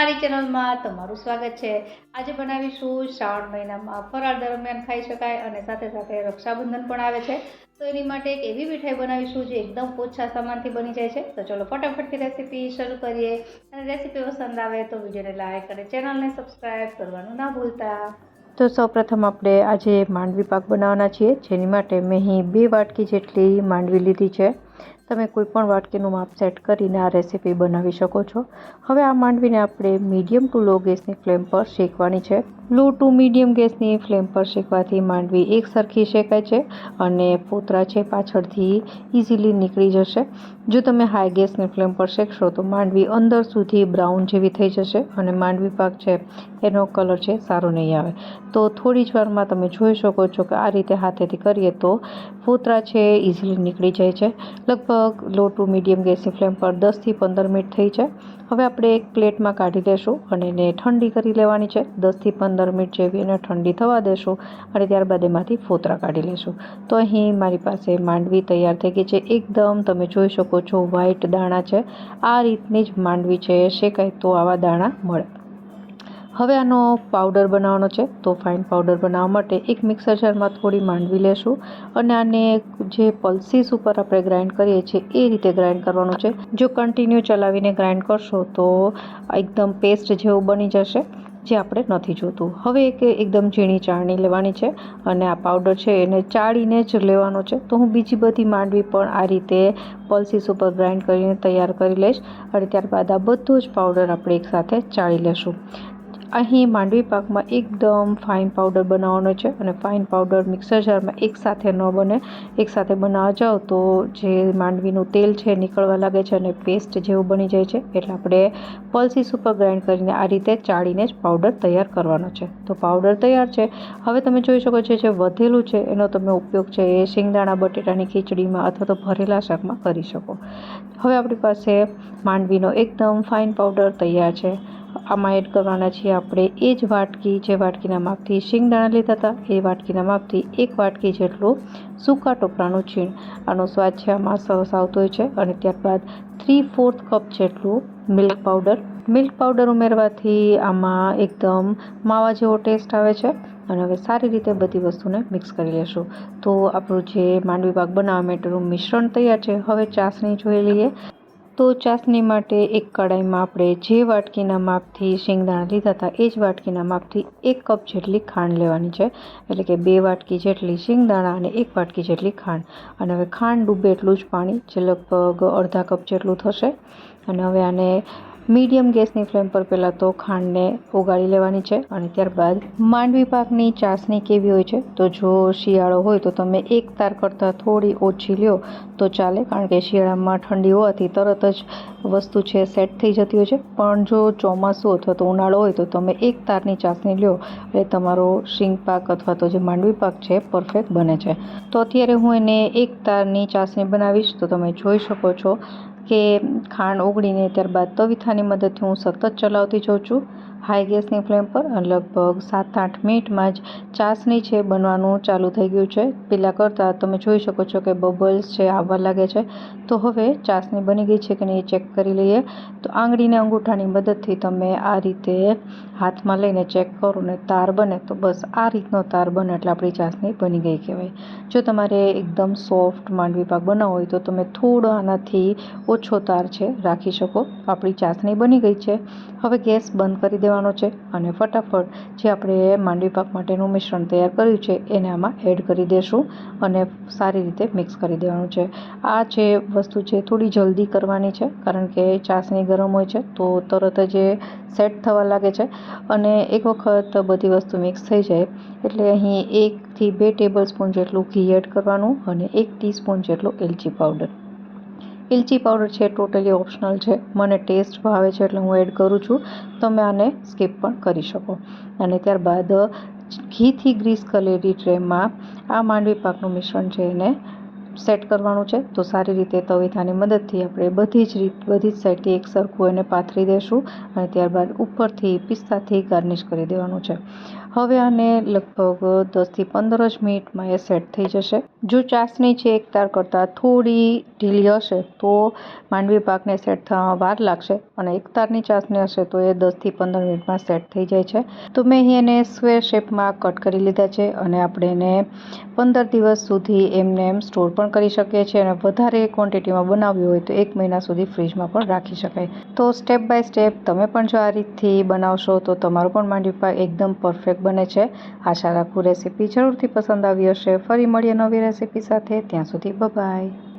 મારી ચેનલમાં તમારું સ્વાગત છે। આજે બનાવીશું શ્રાવણ મહિનામાં ફરાળ દરમિયાન ખાઈ શકાય અને સાથે સાથે રક્ષાબંધન પણ આવે છે, તો એની માટે એક એવી મીઠાઈ બનાવીશું જે એકદમ ઓછા સામાનથી બની જાય છે। તો ચલો ફટાફટથી રેસીપી શરૂ કરીએ અને રેસીપી પસંદ આવે તો વિડીયોને લાઈક અને ચેનલને સબસ્ક્રાઈબ કરવાનું ના ભૂલતા। તો સૌપ્રથમ આપણે આજે માંડવી પાક બનાવવાના છીએ, જેની માટે મેં અહીં 2 વાટકી જેટલી માંડવી લીધી છે। તમે કોઈ પણ વાટકીનું માપ સેટ કરીને આ રેસીપી બનાવી શકો છો। હવે આ માંડવીને આપણે મીડિયમ ટુ લો ગેસની ફ્લેમ પર શેકવાની છે। લો ટુ મીડિયમ ગેસની ફ્લેમ પર શેકવાથી માંડવી એક સરખી શેકાય છે અને ફોતરા છે પાછળથી ઇઝીલી નીકળી જશે। જો તમે હાઈ ગેસની ફ્લેમ પર શેકશો તો માંડવી અંદર સુધી બ્રાઉન જેવી થઈ જશે અને માંડવી પાક છે એનો કલર છે સારો નહીં આવે। તો થોડી જ વારમાં તમે જોઈ શકો છો કે આ રીતે હાથેથી કરીએ તો ફોતરા છે ઇઝીલી નીકળી જાય છે। લગભગ લો ટુ મીડિયમ ગેસની ફ્લેમ પર 10 થી 15 મિનિટ થઈ છે। હવે આપણે એક પ્લેટમાં કાઢી લેશું અને એને ઠંડી કરી લેવાની છે। 10 થી 15 મિનિટ જેવી એને ઠંડી થવા દેશું અને ત્યારબાદ એમાંથી ફોતરા કાઢી લેશું। તો અહીં મારી પાસે માંડવી તૈયાર થઈ ગઈ છે। એકદમ તમે જોઈ શકો છો વ્હાઈટ દાણા છે। આ રીતની જ માંડવી છે શેકાય તો આવા દાણા મળે। હવે આનો પાવડર બનાવવાનો છે, તો ફાઇન પાવડર બનાવવા માટે એક મિક્સર જારમાં થોડી માંડવી લેશું અને આને જે પલ્સીસ ઉપર આપણે ગ્રાઇન્ડ કરીએ છીએ એ રીતે ગ્રાઇન્ડ કરવાનું છે। જો કન્ટિન્યુ ચલાવીને ગ્રાઇન્ડ કરશો તો એકદમ પેસ્ટ જેવું બની જશે, જે આપણે નથી જોતું। હવે એકદમ ઝીણી ચાળણી લેવાની છે અને આ પાવડર છે એને ચાળીને જ લેવાનો છે। તો હું બીજી બધી માંડવી પણ આ રીતે પલ્સીસ ઉપર ગ્રાઇન્ડ કરીને તૈયાર કરી લઈશ અને ત્યારબાદ આ બધો જ પાવડર આપણે એકસાથે ચાળી લેશું। અહીં માંડવી પાકમાં એકદમ ફાઇન પાવડર બનાવવાનો છે અને ફાઇન પાવડર મિક્સર જારમાં એકસાથે ન બને। એકસાથે બનાવવા જાઓ તો જે માંડવીનું તેલ છે નીકળવા લાગે છે અને પેસ્ટ જેવું બની જાય છે, એટલે આપણે પલ્સીસ ઉપર ગ્રાઇન્ડ કરીને આ રીતે ચાળીને જ પાવડર તૈયાર કરવાનો છે। તો પાવડર તૈયાર છે। હવે તમે જોઈ શકો છો જે વધેલું છે એનો તમે ઉપયોગ છે એ શિંગદાણા બટેટાની ખીચડીમાં અથવા તો ભરેલા શાકમાં કરી શકો। હવે આપણી પાસે માંડવીનો એકદમ ફાઇન પાવડર તૈયાર છે। આમાં એડ કરવાના છીએ આપણે એ જ વાટકી જે વાટકીના માપથી શિંગદાણા લીધા હતા એ વાટકીના માપથી 1 વાટકી જેટલું સૂકા ટોપરાનું છીણ। આનો સ્વાદ છે આમાં સરસ આવતો હોય છે। અને ત્યારબાદ 3/4 કપ જેટલું મિલ્ક પાવડર। મિલ્ક પાવડર ઉમેરવાથી આમાં એકદમ માવા જેવો ટેસ્ટ આવે છે અને હવે સારી રીતે બધી વસ્તુને મિક્સ કરી લેશું। તો આપણું જે માંડવી પાક બનાવવા માટેનું મિશ્રણ તૈયાર છે। હવે ચાસણી જોઈ લઈએ। તો ચાસણી માટે એક કડાઈમાં આપણે જે વાટકીના માપથી શિંગદાણા લીધા હતા એ જ વાટકીના માપથી 1 કપ જેટલી ખાંડ લેવાની છે, એટલે કે 2 વાટકી જેટલી શિંગદાણા અને 1 વાટકી જેટલી ખાંડ। અને હવે ખાંડ ડૂબે એટલું જ પાણી, જે લગભગ અડધા કપ જેટલું થશે। અને હવે આને મીડિયમ ગેસની ફ્લેમ પર પહેલાં તો ખાંડને ઓગાળી લેવાની છે અને ત્યારબાદ માંડવી પાકની ચાસણી કેવી હોય છે, તો જો શિયાળો હોય તો તમે 1 તાર કરતાં થોડી ઓછી લ્યો તો ચાલે, કારણ કે શિયાળામાં ઠંડી હોવાથી તરત જ વસ્તુ છે સેટ થઈ જતી હોય છે। પણ જો ચોમાસું અથવા તો ઉનાળો હોય તો તમે 1 તારની ચાસણી લ્યો એટલે તમારો શીંગ પાક અથવા તો જે માંડવી પાક છે પરફેક્ટ બને છે। તો અત્યારે હું એને 1 તારની ચાસણી બનાવીશ। તો તમે જોઈ શકો છો કે ખાંડ ઓગળીને ત્યારબાદ તવીથાની મદદથી હું સતત ચલાવતી જાઉં છું હાઈ ગેસની ફ્લેમ પર અને લગભગ 7-8 મિનિટમાં જ ચાસણી છે બનવાનું ચાલુ થઈ ગયું છે। પહેલાં કરતાં તમે જોઈ શકો છો કે બબલ્સ છે આવવા લાગે છે। તો હવે ચાસણી બની ગઈ છે કે નહીં એ ચેક કરી લઈએ। તો આંગળીને અંગૂઠાની મદદથી તમે આ રીતે હાથમાં લઈને ચેક કરો ને તાર બને તો બસ આ રીતનો તાર બને એટલે આપણી ચાસણી બની ગઈ કહેવાય। જો તમારે એકદમ સોફ્ટ માંડવી પાક બનાવવો હોય તો તમે થોડો આનાથી ઓછો તાર છે રાખી શકો। આપણી ચાસણી બની ગઈ છે। હવે ગેસ બંધ કરી દેવાનો છે અને ફટાફટ જે આપણે માંડવી પાક માટેનું મિશ્રણ તૈયાર કર્યું છે એને આમાં એડ કરી દેશું અને સારી રીતે મિક્સ કરી દેવાનું છે। આ જે વસ્તુ છે થોડી જલ્દી કરવાની છે, કારણ કે ચાસણી ગરમ હોય છે તો તરત જ સેટ થવા લાગે છે અને એક વખત બધી વસ્તુ મિક્સ થઈ જાય એટલે અહીં 1 થી 2 ટેબલ સ્પૂન જેટલું ઘી એડ કરવાનું અને 1 ટીસ્પૂન જેટલો એલચી પાવડર। એલચી પાવડર છે ટોટલી ઓપ્શનલ છે, મને ટેસ્ટ ભાવે છે એટલે હું એડ કરું છું। તમે આને સ્કીપ પણ કરી શકો। અને ત્યારબાદ ઘીથી ગ્રીસ કરેલી ટ્રેમાં આ માંડવી પાકનું મિશ્રણ છે એને સેટ કરવાનું છે. તો સારી રીતે તવીથાની મદદથી આપણે બધી જ સાઈડથી એક સરખું એને પાથરી દઈશું અને ત્યારબાદ ઉપરથી પિસ્તાથી ગાર્નિશ કરી દેવાનું છે. હવે આને લગભગ 10 થી 15 જ મિનિટમાં એ સેટ થઈ જશે. જો ચાસણી છે એક તાર કરતાં થોડી ઢીલી હશે તો માંડવી પાકને સેટ થવામાં વાર લાગશે અને એક તારની ચાસણી હશે તો એ 10 થી 15 મિનિટમાં સેટ થઈ જાય છે. તો મેં અહીં એને સ્ક્વેર શેપમાં કટ કરી લીધા છે અને આપણે એને 15 દિવસ સુધી એમને એમ સ્ટોર પણ કરી શકીએ છીએ અને વધારે ક્વોન્ટિટીમાં બનાવવી હોય તો 1 મહિના સુધી ફ્રીજમાં પણ રાખી શકાય. તો સ્ટેપ બાય સ્ટેપ તમે પણ જો આ રીતથી બનાવશો તો તમારો પણ માંડવી પાક એકદમ પરફેક્ટ બને છે. આશા રાખું રેસીપી જરૂરથી પસંદ આવી હશે. ફરી મળીએ નવી રેસીપી સાથે. ત્યાં સુધી બાય.